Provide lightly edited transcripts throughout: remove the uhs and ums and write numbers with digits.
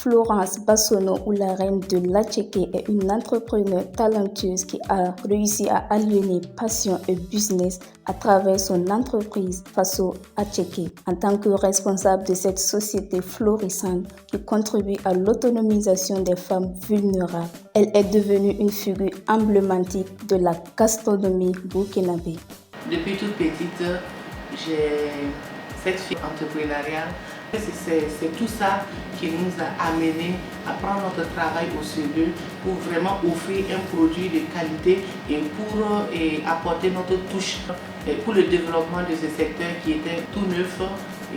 Florence Bassono, ou la reine de l'Attiéké, est une entrepreneuse talentueuse qui a réussi à allier passion et business à travers son entreprise Faso Attiéké. En tant que responsable de cette société florissante qui contribue à l'autonomisation des femmes vulnérables, elle est devenue une figure emblématique de la gastronomie burkinabé. Depuis toute petite, j'ai cette fibre entrepreneuriale. C'est tout ça qui nous a amené à prendre notre travail au sérieux pour vraiment offrir un produit de qualité et pour apporter notre touche pour le développement de ce secteur qui était tout neuf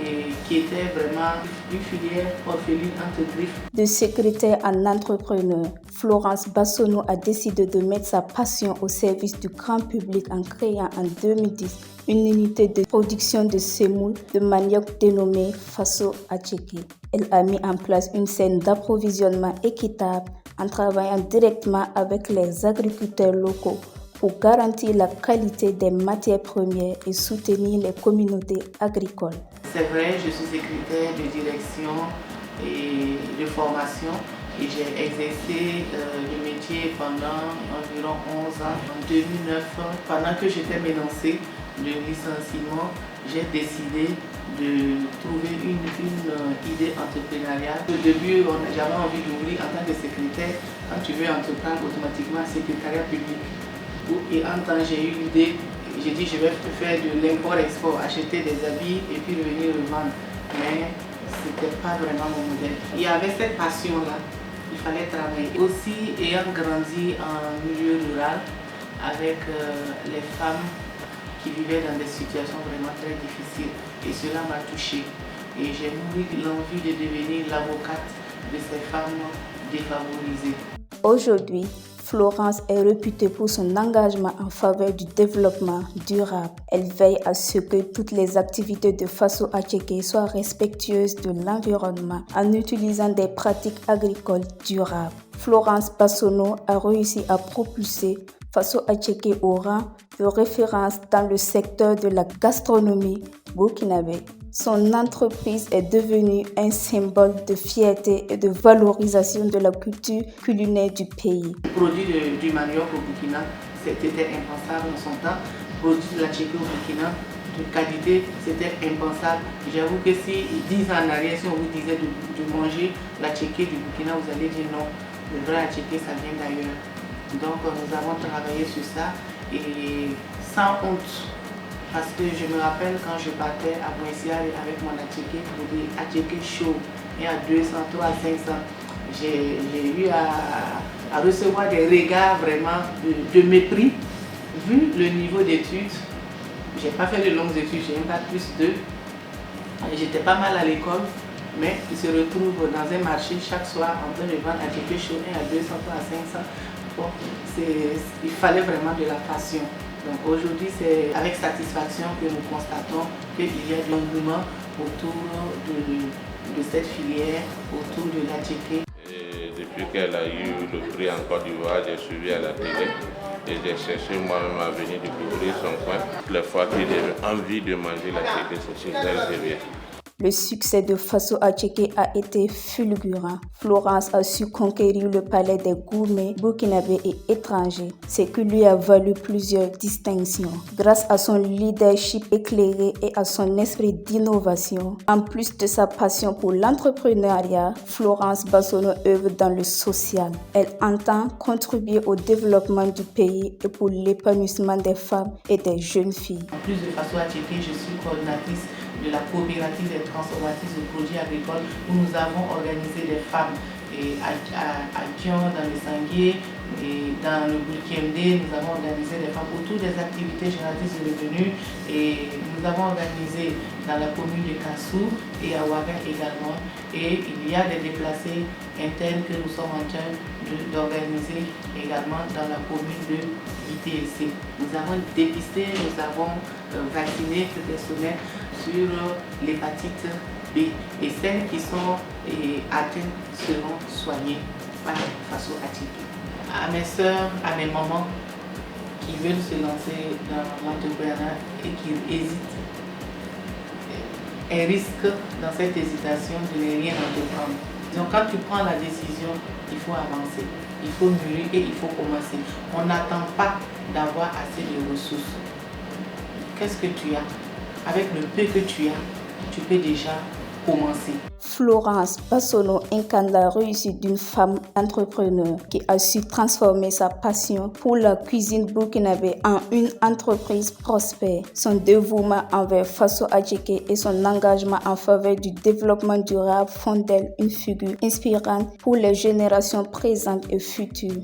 et qui était vraiment une filière orpheline entre griffes. De secrétaire en entrepreneur, Florence Bassono a décidé de mettre sa passion au service du grand public en créant en 2010 une unité de production de semoule de manioc dénommée Faso Attiéké. Elle a mis en place une chaîne d'approvisionnement équitable en travaillant directement avec les agriculteurs locaux pour garantir la qualité des matières premières et soutenir les communautés agricoles. C'est vrai, je suis secrétaire de direction et de formation et j'ai exercé le métier pendant environ 11 ans. En 2009, pendant que j'étais menacée de licenciement, j'ai décidé de trouver une idée entrepreneuriale. Au début, j'avais envie d'ouvrir en tant que secrétaire. Quand tu veux entreprendre, automatiquement secrétariat public. Et en temps, j'ai eu l'idée, j'ai dit je vais faire de l'import-export, acheter des habits et puis revenir revendre. Mais ce n'était pas vraiment mon modèle. Il y avait cette passion-là, il fallait travailler. Aussi, ayant grandi en milieu rural avec les femmes qui vivaient dans des situations vraiment très difficiles, et cela m'a touchée. Et j'ai nourri l'envie de devenir l'avocate de ces femmes défavorisées. Aujourd'hui, Florence est réputée pour son engagement en faveur du développement durable. Elle veille à ce que toutes les activités de Faso Attiéké soient respectueuses de l'environnement en utilisant des pratiques agricoles durables. Florence Bassono a réussi à propulser Faso Attiéké au rang de référence dans le secteur de la gastronomie burkinabé. Son entreprise est devenue un symbole de fierté et de valorisation de la culture culinaire du pays. Le produit du manioc au Burkina, c'était impensable en son temps. Le produit de l'Attiéké au Burkina, de qualité, c'était impensable. J'avoue que si 10 ans en arrière, si on vous disait de manger l'Attiéké du Burkina, vous allez dire non, le vrai Attiéké, ça vient d'ailleurs. Donc nous avons travaillé sur ça et sans honte. Parce que je me rappelle quand je partais à Boissière avec mon Attiéké pour des Attiéké chaud et à 200, 300, 500, j'ai eu à recevoir des regards vraiment de mépris. Vu le niveau d'études, j'ai pas fait de longues études, j'ai un bac plus 2. J'étais pas mal à l'école, mais ils se retrouvent dans un marché chaque soir en train de vendre Attiéké chaud et à 200, 300, 500. Bon, il fallait vraiment de la passion. Donc aujourd'hui, c'est avec satisfaction que nous constatons qu'il y a de l'engouement autour de cette filière, autour de l'Attiéké. Depuis qu'elle a eu le prix en Côte d'Ivoire, j'ai suivi à la télé et j'ai cherché moi-même à venir découvrir son coin. Les fois que j'ai envie de manger l'Attiéké, c'est chez elle que je viens. Le succès de Faso Attiéké a été fulgurant. Florence a su conquérir le palais des gourmets burkinabés et étrangers, ce qui lui a valu plusieurs distinctions. Grâce à son leadership éclairé et à son esprit d'innovation, en plus de sa passion pour l'entrepreneuriat, Florence Bassono œuvre dans le social. Elle entend contribuer au développement du pays et pour l'épanouissement des femmes et des jeunes filles. En plus de Faso Attiéké, je suis coordinatrice de la coopérative des transformatrices de produits agricoles où nous avons organisé des femmes à Dion, dans le Sanguier et dans le Burkina, nous avons organisé des femmes autour des activités génératrices de revenus et nous avons organisé dans la commune de Kassou et à Ouaga également, et il y a des déplacés internes que nous sommes en train d'organiser également dans la commune de ITLC. Nous avons dépisté, nous avons vacciné ces personnels sur l'hépatite B et celles qui sont atteintes seront soignées par Faso Attiéké. À mes soeurs, à mes mamans qui veulent se lancer dans l'entrepreneuriat et qui hésitent, elles risquent dans cette hésitation de ne rien entreprendre. Donc quand tu prends la décision, il faut avancer, il faut mûrir et il faut commencer. On n'attend pas d'avoir assez de ressources. Qu'est-ce que tu as? Avec le peu que tu as, tu peux déjà commencer. Florence Bassolo incarne la réussite d'une femme entrepreneur qui a su transformer sa passion pour la cuisine burkinabé en une entreprise prospère. Son dévouement envers Faso Adjeké et son engagement en faveur du développement durable font d'elle une figure inspirante pour les générations présentes et futures.